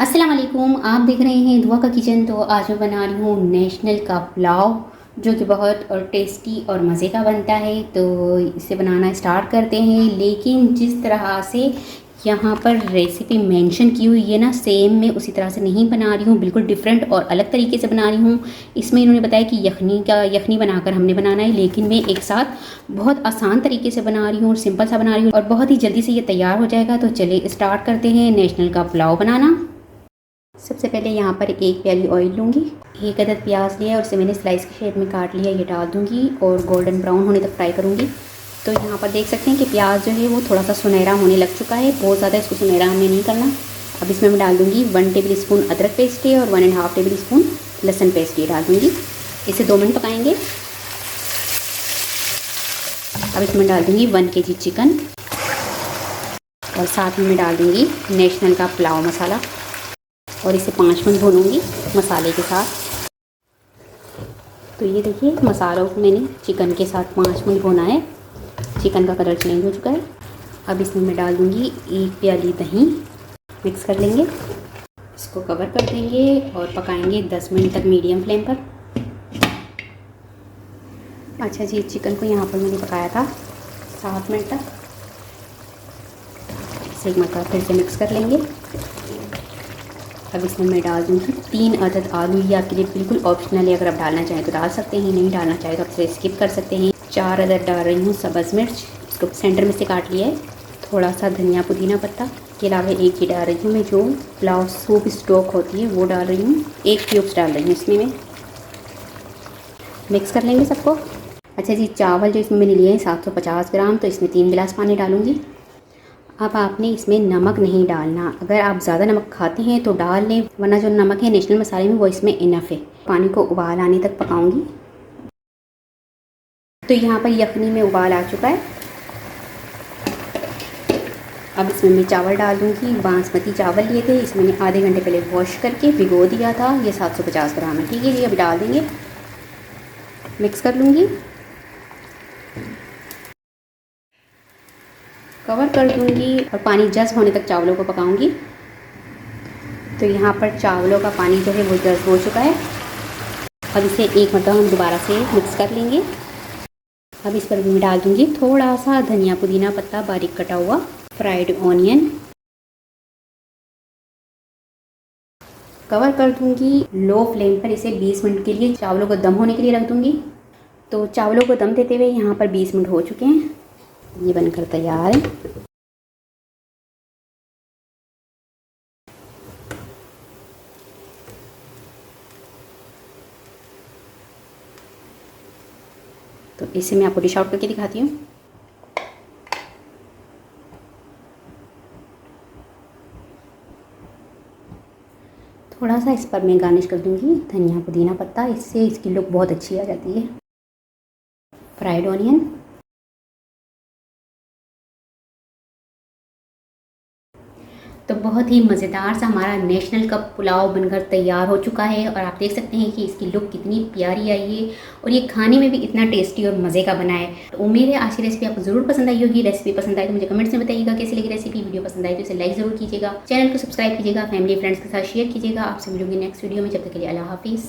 अस्सलाम वालेकुम, आप देख रहे हैं दुआ का किचन। तो आज मैं बना रही हूँ नेशनल का पुलाव, जो कि बहुत और टेस्टी और मज़े का बनता है। तो इसे बनाना स्टार्ट करते हैं। लेकिन जिस तरह से यहाँ पर रेसिपी मेंशन की हुई है ना, सेम मैं उसी तरह से नहीं बना रही हूँ, बिल्कुल डिफरेंट और अलग तरीके से बना रही हूँ। इसमें इन्होंने बताया कि यखनी बनाकर हमने बनाना है, लेकिन मैं एक साथ बहुत आसान तरीके से बना रही हूँ और सिंपल सा बना रही हूँ और बहुत ही जल्दी से ये तैयार हो जाएगा। तो चलिए स्टार्ट करते हैं नेशनल का पुलाव बनाना। सबसे पहले यहाँ पर एक प्याली ऑयल लूँगी। एक अदद प्याज लिया और उसे मैंने स्लाइस के शेप में काट लिया, ये डाल दूँगी और गोल्डन ब्राउन होने तक फ्राई करूँगी। तो यहाँ पर देख सकते हैं कि प्याज जो है वो थोड़ा सा सुनहरा होने लग चुका है, बहुत ज़्यादा इसको सुनहरा हमें नहीं करना। अब इसमें मैं डाल दूँगी 1 टेबल स्पून अदरक पेस्ट है और 1.5 टेबल स्पून लहसुन पेस्ट ये डाल दूँगी। इसे 2 मिनट पकाएंगे। अब इसमें डाल दूँगी 1 kg चिकन और साथ में मैं डाल दूँगी नेशनल का पुलाव मसाला और इसे 5 मिनट भूनूंगी मसाले के साथ। तो ये देखिए मसालों को मैंने चिकन के साथ 5 मिनट भुना है। चिकन का कलर चेंज हो चुका है। अब इसमें मैं डाल दूँगी 1 प्याली दही, मिक्स कर लेंगे। इसको कवर कर देंगे और पकाएंगे 10 मिनट तक मीडियम फ्लेम पर। अच्छा जी, चिकन को यहाँ पर मैंने पकाया था 7 मिनट तक। इसे एक मरतबा फिर से मिक्स कर लेंगे। अब इसमें मैं डाल दूँगी 3 अदद आलू। ये आपके लिए बिल्कुल ऑप्शनल है, अगर आप डालना चाहें तो डाल सकते हैं, नहीं डालना चाहें तो आप इसे स्किप कर सकते हैं। 4 अदद डाल रही हूँ सब्ज़ मिर्च, इसको सेंटर में से काट लिया है। थोड़ा सा धनिया पुदीना पत्ता के अलावा एक ही डाल रही हूँ मैं, जो पुलाव सूप स्टॉक होती है वो डाल रही हूँ। 1 क्यूब्स डाल रही हूँ इसमें मैं। मिक्स कर लेंगे सबको। अच्छा जी, चावल जो इसमें मैंने लिए हैं 750 ग्राम, तो इसमें 3 गिलास पानी डालूँगी। अब आपने इसमें नमक नहीं डालना, अगर आप ज़्यादा नमक खाते हैं तो डाल लें, वरना जो नमक है नेशनल मसाले में वो इसमें इनफ है। पानी को उबाल आने तक पकाऊंगी। तो यहाँ पर यखनी में उबाल आ चुका है। अब इसमें मैं चावल डाल दूँगी। बासमती चावल लिए थे, इसमें मैंने आधे घंटे पहले वॉश करके भिगो दिया था। ये 750 ग्राम है, ठीक है जी। अब डाल देंगे, मिक्स कर लूँगी, कवर कर दूँगी और पानी जज़्ब होने तक चावलों को पकाऊंगी। तो यहाँ पर चावलों का पानी जो है वो जज़्ब हो चुका है। अब इसे एक मरतबा हम दोबारा से मिक्स कर लेंगे। अब इस पर मैं डाल दूँगी थोड़ा सा धनिया पुदीना पत्ता बारीक कटा हुआ, फ्राइड ऑनियन, कवर कर दूँगी। लो फ्लेम पर इसे 20 मिनट के लिए चावलों को दम होने के लिए रख दूँगी। तो चावलों को दम देते हुए यहाँ पर 20 मिनट हो चुके हैं, ये बनकर तैयार है। तो इसे मैं आपको डिश आउट करके दिखाती हूँ। थोड़ा सा इस पर मैं गार्निश कर दूँगी धनिया पुदीना पत्ता, इससे इसकी लुक बहुत अच्छी आ जाती है। फ्राइड ऑनियन, तो बहुत ही मज़ेदार सा हमारा नेशनल का पुलाव बनकर तैयार हो चुका है। और आप देख सकते हैं कि इसकी लुक कितनी प्यारी आई है और ये खाने में भी इतना टेस्टी और मज़े का बना है। तो उम्मीद है आज की रेसिपी आपको ज़रूर पसंद आई होगी। रेसिपी पसंद आए तो मुझे कमेंट्स में बताइएगा कैसी लगी रेसिपी। वीडियो पसंद आए तो इसे लाइक ज़रूर कीजिएगा, चैनल को सब्सक्राइब कीजिएगा, फैमिली फ्रेंड्स के साथ शेयर कीजिएगा। आपसे मिलूंगी नेक्स्ट वीडियो में, जब तक के लिए अल्लाह हाफिज़।